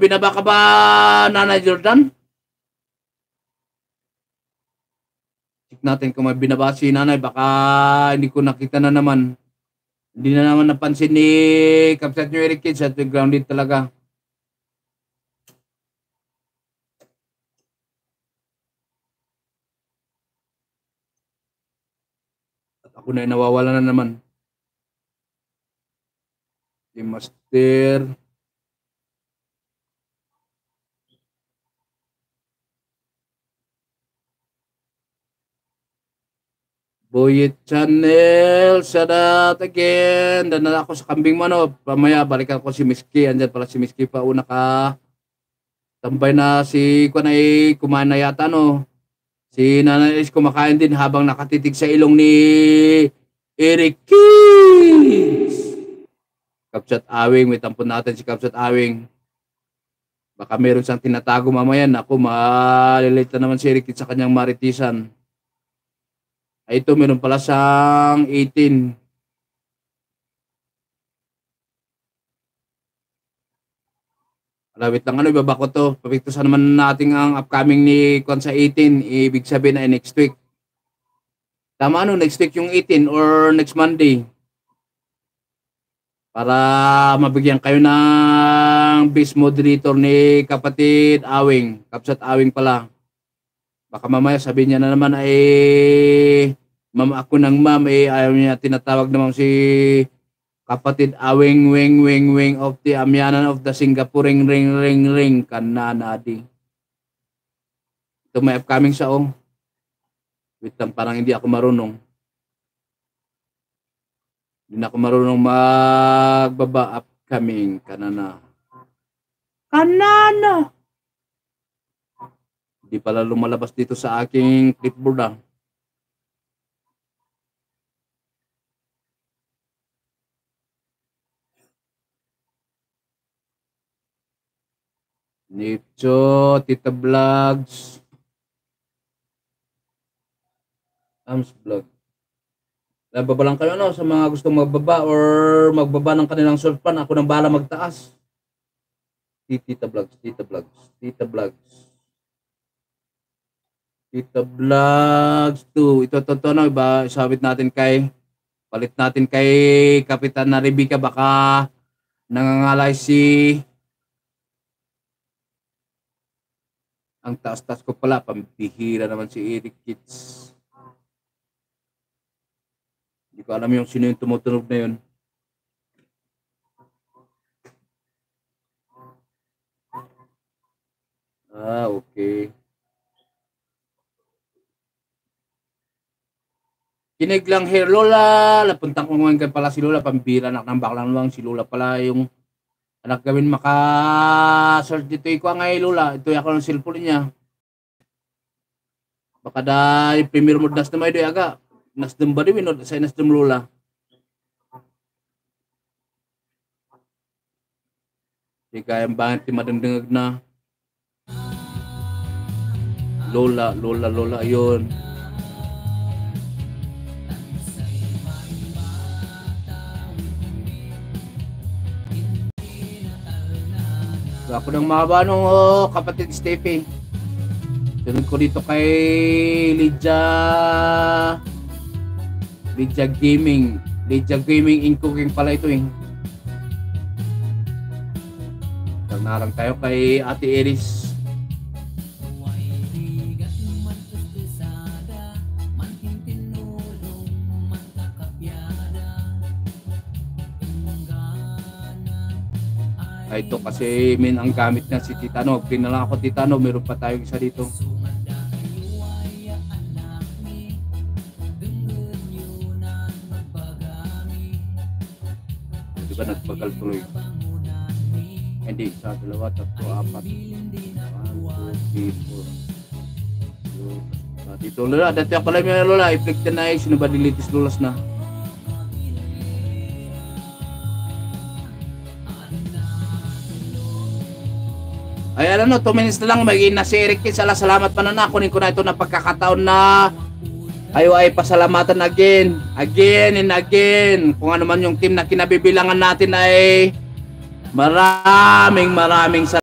binaba ka ba, Nanay Jordan? Check natin kung may binaba si Nanay. Baka hindi ko nakita na naman. Hindi na naman napansin ni Kapsat New Eric Kids at grounded talaga. At ako na nawawala na naman. Si Master. Boyet Channel, shout out again. Dan na ako sa Kambing Mano. Pamaya balikan ko si Miski. Andyan pala si Miski pa. Una ka. Tambay na si Kuan ay kumain na yata no. Si Nanay is kumakain din habang nakatitig sa ilong ni Eric Kids. Kapsat Awing, may tampon natin si Kapsat Awing. Baka meron siyang tinatago mamaya. Ako, malilate na naman si Eric Kids sa kanyang maritisan. Ay, ito, meron pala siyang 18. Alawit lang, ibaba ko to. Papiktusan naman natin ang upcoming ni Kwan sa 18. Ibig sabihin ay next week. Tama next week yung 18 or next Monday. Para mabigyan kayo ng base moderator ni kapatid Awing. Kapsat Awing pala. Baka mamaya sabihin niya na naman ay ma'am ako ng ma'am ayaw niya tinatawag naman si kapatid Awing wing of the Amyanan of the Singaporean ring kananadi. Ito may upcoming siya Wait lang, parang hindi ako marunong. Hindi na ako marunong magbaba upcoming kanana. Hindi pala lumalabas dito sa aking clipboard Nicho, Tita Vlogs, Ams Vlog. Nababa lang kayo sa mga gustong magbaba or magbaba ng kanilang surfpan. Ako nang bahala magtaas. Tita Vlogs, Tita Vlogs, Tita Vlogs. Tita Vlogs 2. Ito iba isabit natin palit natin kay Kapitan na Rebecca. Baka nangangalay ang taas-taas ko pala. Pambihira naman si Eric Kids. Hindi ko alam yung sino yung tumutunog na yun. Okay. Kinig lang here, Lola. Napuntang ko ngayon pala si Lola. Pambira, anak ng baklang lang. Si Lola pala yung anak gawin maka-search dito. Ikaw nga Lola. Ito ako ng cellphone niya. Baka dahil premier mo nas naman ito aga. Nasdem ba rin? Sa nasdem Lola. Hindi kayang bangat yung madamdangag na. Lola, yun. So, ako nang mahaba nung kapatid Steffi. Sunod ko dito kay Lydia Gaming. Lydia Gaming in cooking pala ito Narang tayo kay Ate Eris. Ito kasi ang gamit niya si Titano. Pinala ako Titano, meron pa tayong isa dito. Di ba nagpagal tuloy? Hindi, sa dalawa, tatlo, apat. 1, 2, 3, 4. Dito Lola, dati ako lang yung Lola. I-flick na sino ba dilitis Lolas na? Ayan 2 minutes na lang magiging na si Eric Kids. Salamat pa na kunin ko na ito na pagkakataon na ay pasalamatan again and again. Kung ano man yung team na kinabibilangan natin ay maraming salamat.